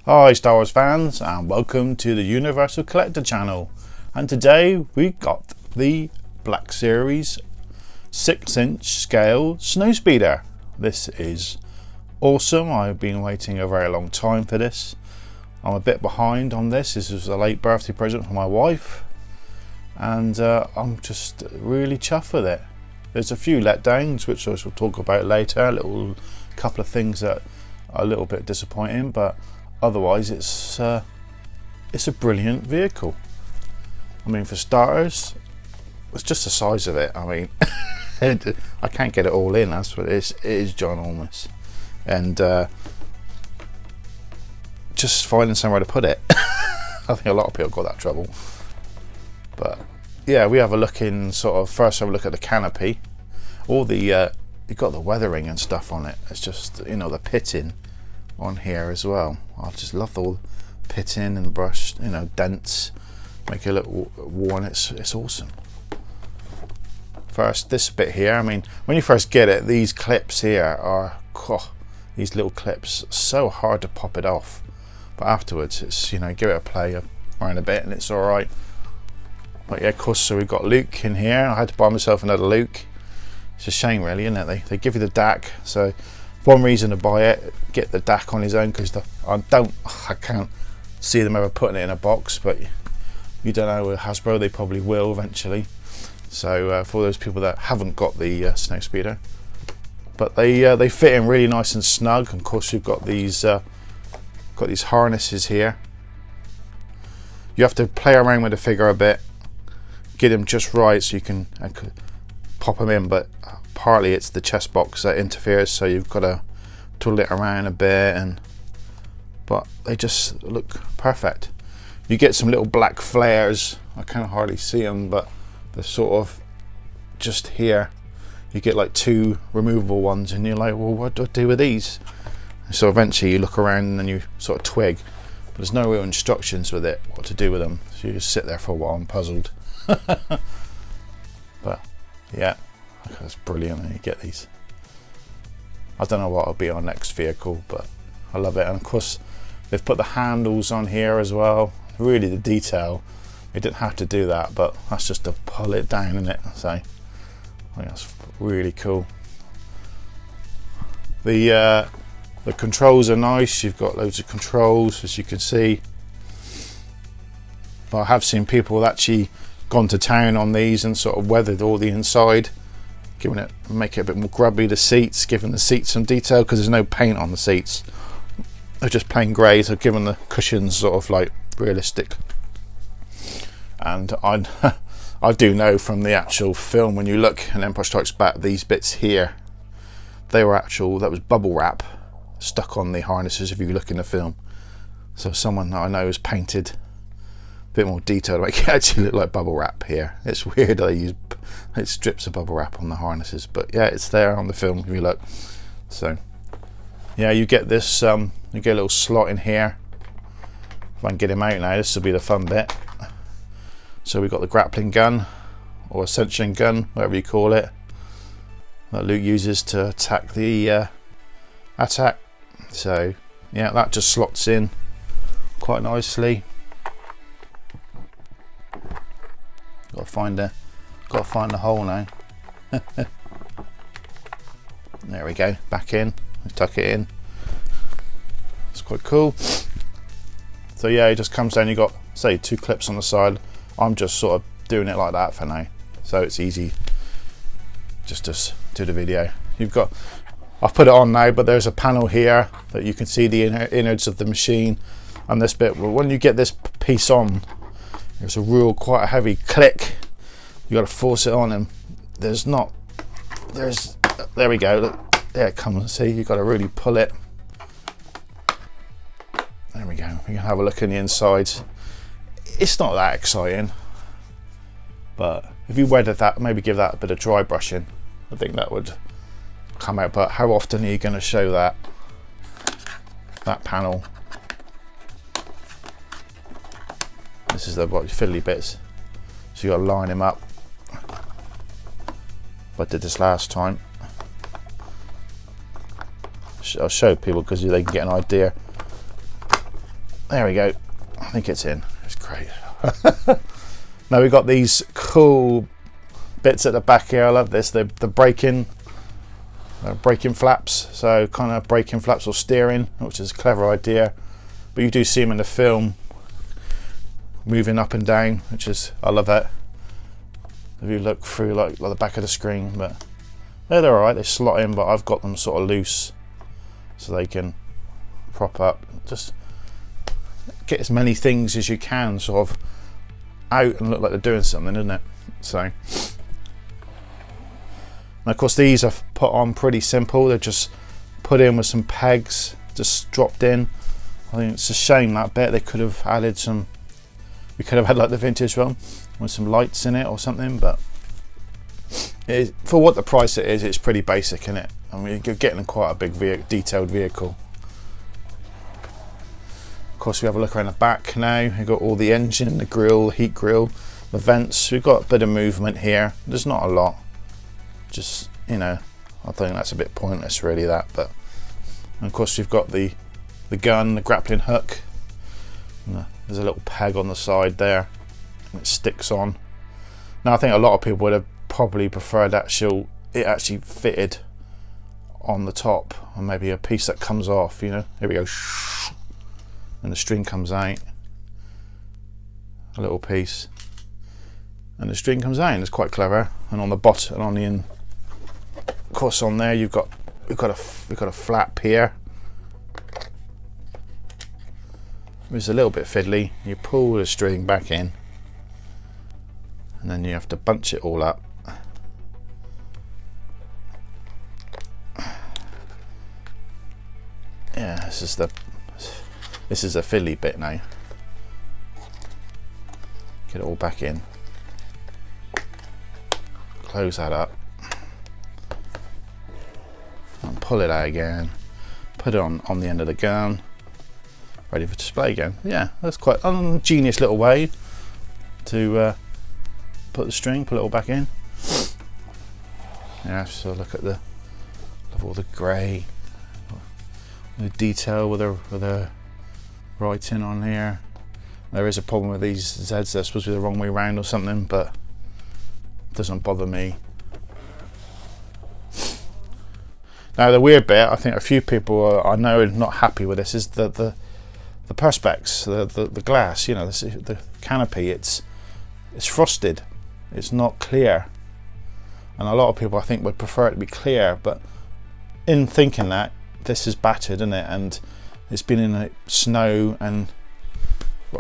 Hi Star Wars fans, and welcome to the Universal Collector channel. And today we got the Black Series 6-inch scale Snowspeeder. This is awesome. I've been waiting a very long time for this. I'm a bit behind on this. This was a late birthday present for my wife, and I'm just really chuffed with it. There's a few letdowns which I shall talk about later, a couple of things that are a little bit disappointing, but otherwise it's a brilliant vehicle. I mean, for starters, it's just the size of it. I mean, I can't get it all in. That's what it is. It is ginormous, and just finding somewhere to put it. I think a lot of people got that trouble. But yeah, we have a look in first have a look at the canopy. All the you've got the weathering and stuff on it. It's just, you know, the pitting on here as well. I just love all the pitting and brushed, you know, dents, make it look worn. It's awesome. First, this bit here, I mean, when you first get it, these clips here are, these little clips, so hard to pop it off. But afterwards, it's, you know, give it a play around a bit and it's all right. But yeah, of course, so we've got Luke in here. I had to buy myself another Luke. It's a shame, really, isn't it? They give you the DAC, so one reason to buy it, get the DAC on his own, because I can't see them ever putting it in a box, but you don't know with Hasbro, they probably will eventually. So for those people that haven't got the Snowspeeder, but they fit in really nice and snug. And of course, you've got these harnesses here. You have to play around with the figure a bit, get them just right so you can pop them in, but partly it's the chest box that interferes, so you've got to twiddle it around a bit, but they just look perfect. You get some little black flares. I can't hardly see them, but they're sort of just here. You get like two removable ones and you're like, well, what do I do with these? So eventually you look around and then you sort of twig, but there's no real instructions with it, what to do with them, so you just sit there for a while and puzzled. But yeah, that's brilliant when you get these. I don't know what will be our next vehicle, but I love it. And of course, they've put the handles on here as well. Really, the detail. They didn't have to do that, but that's just to pull it down, isn't it? So I think that's really cool. The controls are nice. You've got loads of controls, as you can see. But I have seen people that actually gone to town on these and sort of weathered all the inside, make it a bit more grubby, the seats, giving the seats some detail, because there's no paint on the seats. They're just plain grey, so giving the cushions sort of like realistic. And I do know from the actual film, when you look in Empire Strikes Back, these bits here, that was bubble wrap stuck on the harnesses if you look in the film. So someone that I know has painted a bit more detail to make it actually look like bubble wrap here. It's weird they use strips of bubble wrap on the harnesses, but yeah, it's there on the film if you look. So yeah, you get this, you get a little slot in here. If I can get him out now, this will be the fun bit. So we've got the grappling gun, or ascension gun, whatever you call it, that Luke uses to attack the attack. So yeah, that just slots in quite nicely. Got to find the hole now. There we go, back in. Tuck it in. It's quite cool. So yeah, it just comes down. You got, say, two clips on the side. I'm just sort of doing it like that for now, so it's easy just to do the video. I've put it on now, but there's a panel here that you can see the innards of the machine, and this bit. Well, when you get this piece on, there's quite a heavy click. You got to force it on, and there we go. Look, there it comes. See, you got to really pull it. There we go. We can have a look in the insides. It's not that exciting, but if you weathered that, maybe give that a bit of dry brushing, I think that would come out. But how often are you going to show that panel? This is the fiddly bits, so you got to line him up. I did this last time. I'll show people because they can get an idea. There we go. I think it's in. It's great. Now we've got these cool bits at the back here. I love this. The braking flaps. So kind of braking flaps or steering, which is a clever idea. But you do see them in the film moving up and down, which is, I love that. If you look through like the back of the screen, but they're all right. They slot in, but I've got them sort of loose so they can prop up. Just get as many things as you can sort of out and look like they're doing something, isn't it? So, and of course these are put on pretty simple. They're just put in with some pegs, just dropped in. I think it's a shame that bit. They could have added some, we could have had like the vintage one with some lights in it or something, but for what the price it is, it's pretty basic, isn't it? I mean, you're getting quite a big detailed vehicle. Of course, we have a look around the back now. We've got all the engine, the grille, heat grille, the vents. We've got a bit of movement here. There's not a lot. Just, you know, I think that's a bit pointless really, that. But and of course, we've got the gun, the grappling hook. There's a little peg on the side there, and it sticks on. Now, I think a lot of people would have probably preferred it actually fitted on the top, or maybe a piece that comes off. You know, here we go, and the string comes out, a little piece, and the string comes out. It's quite clever. And on the bottom, and on the end, of course, on there we've got a flap here. It's a little bit fiddly. You pull the string back in, and then you have to bunch it all up. Yeah, this is the fiddly bit now. Get it all back in. Close that up. And pull it out again. Put it on the end of the gun. Ready for display again. Yeah, that's quite a ingenious little way to put the string, pull it all back in. Yeah, so look at love all the grey, the detail with the writing on here. There is a problem with these Zs. They're supposed to be the wrong way around or something, but it doesn't bother me. Now the weird bit, I think a few people I know are not happy with this, is the perspex, the glass, you know, the canopy. It's frosted, it's not clear, and a lot of people I think would prefer it to be clear. But in thinking that, this is battered, isn't it, and it's been in the snow, and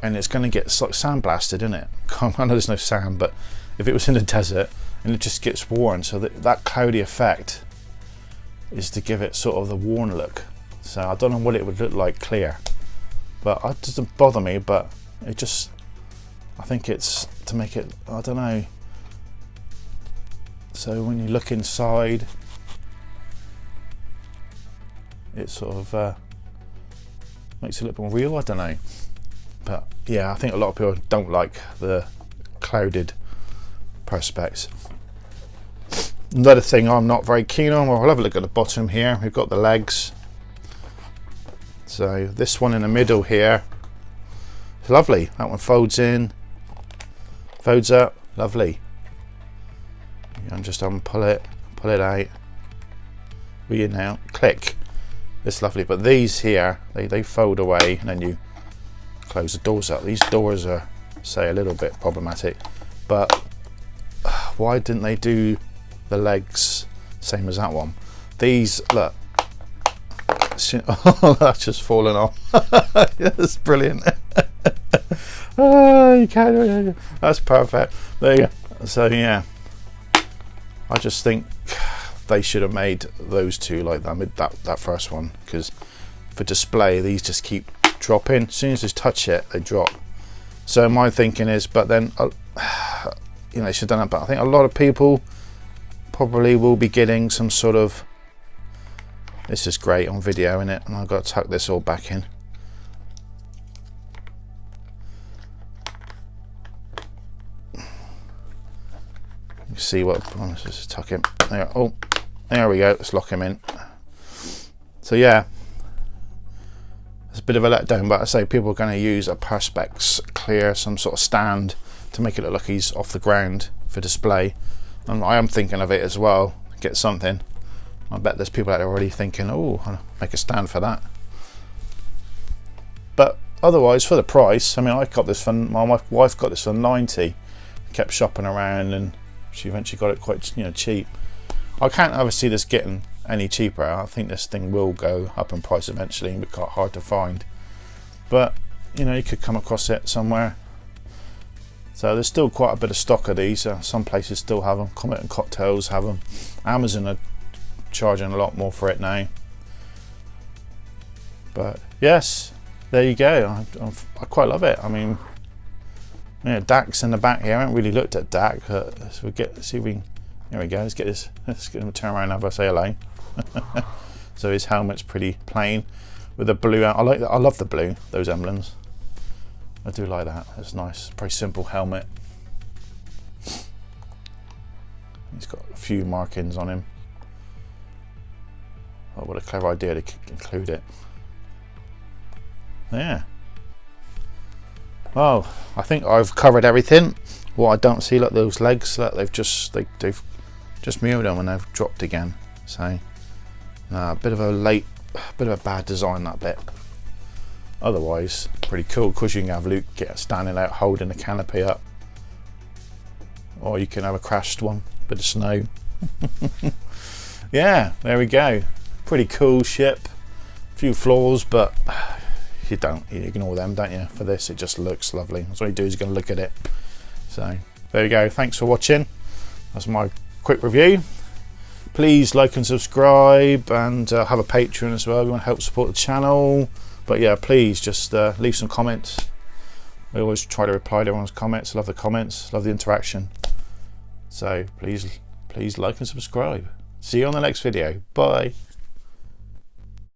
it's going to get like sandblasted, isn't it? I know there's no sand, but if it was in the desert and it just gets worn, so that cloudy effect is to give it sort of the worn look. So I don't know what it would look like clear, but it doesn't bother me. But it just, I think it's to make it, I don't know. So when you look inside, it sort of makes it look more real. I don't know, but yeah, I think a lot of people don't like the clouded perspex. Another thing I'm not very keen on, well, I'll have a look at the bottom here. We've got the legs. So this one in the middle here, it's lovely. That one folds in, folds up, lovely. You can just pull it out. Where you now? Click. It's lovely. But these here, they fold away, and then you close the doors up. These doors are, say, a little bit problematic. But why didn't they do the legs same as that one? These, look. Oh, that's just fallen off. That's brilliant. Oh, you can't. That's perfect. There you go. So yeah, I just think they should have made those two like that first one, because for display these just keep dropping. As soon as you touch it, they drop. So my thinking is, but then you know, they should have done that. But I think a lot of people probably will be getting some sort of, this is great on video, isn't it? And I've got to tuck this all back in. You can see what, let's just tuck him there. Oh, there we go, let's lock him in. So yeah, it's a bit of a letdown, but I say people are going to use a Perspex clear, some sort of stand to make it look like he's off the ground for display. And I am thinking of it as well, get something. I bet there's people out there already thinking, oh, I'll make a stand for that. But otherwise, for the price, I mean, I got this for, my wife got this for 90. Kept shopping around and she eventually got it quite, you know, cheap. I can't ever see this getting any cheaper. I think this thing will go up in price eventually and be quite hard to find. But, you know, you could come across it somewhere. So there's still quite a bit of stock of these. Some places still have them. Comet and Cocktails have them. Amazon are charging a lot more for it now. But yes, there you go. I quite love it. I mean, yeah, Dak's in the back here. I haven't really looked at Dak. So let's see if we can. There we go. Let's get this. Let's get him to turn around and have a say hello. So his helmet's pretty plain with the blue out. I like that. I love the blue. Those emblems. I do like that. It's nice. Pretty simple helmet. He's got a few markings on him. Oh, what a clever idea to include it. Yeah. Well, I think I've covered everything. What I don't see, look, those legs, look, they've just moved them and they've dropped again. So, a bit of a bad design, that bit. Otherwise, pretty cool, because you can have Luke standing out holding the canopy up, or you can have a crashed one, bit of snow. Yeah, there we go. Pretty cool ship. A few flaws, but you ignore them, don't you? For this, it just looks lovely. That's all you do is you're going to look at it. So there you go. Thanks for watching. That's my quick review. Please like and subscribe, and have a Patreon as well if you want to help support the channel. But yeah, please just leave some comments. I always try to reply to everyone's comments. Love the comments, love the interaction. So please like and subscribe. See you on the next video. Bye.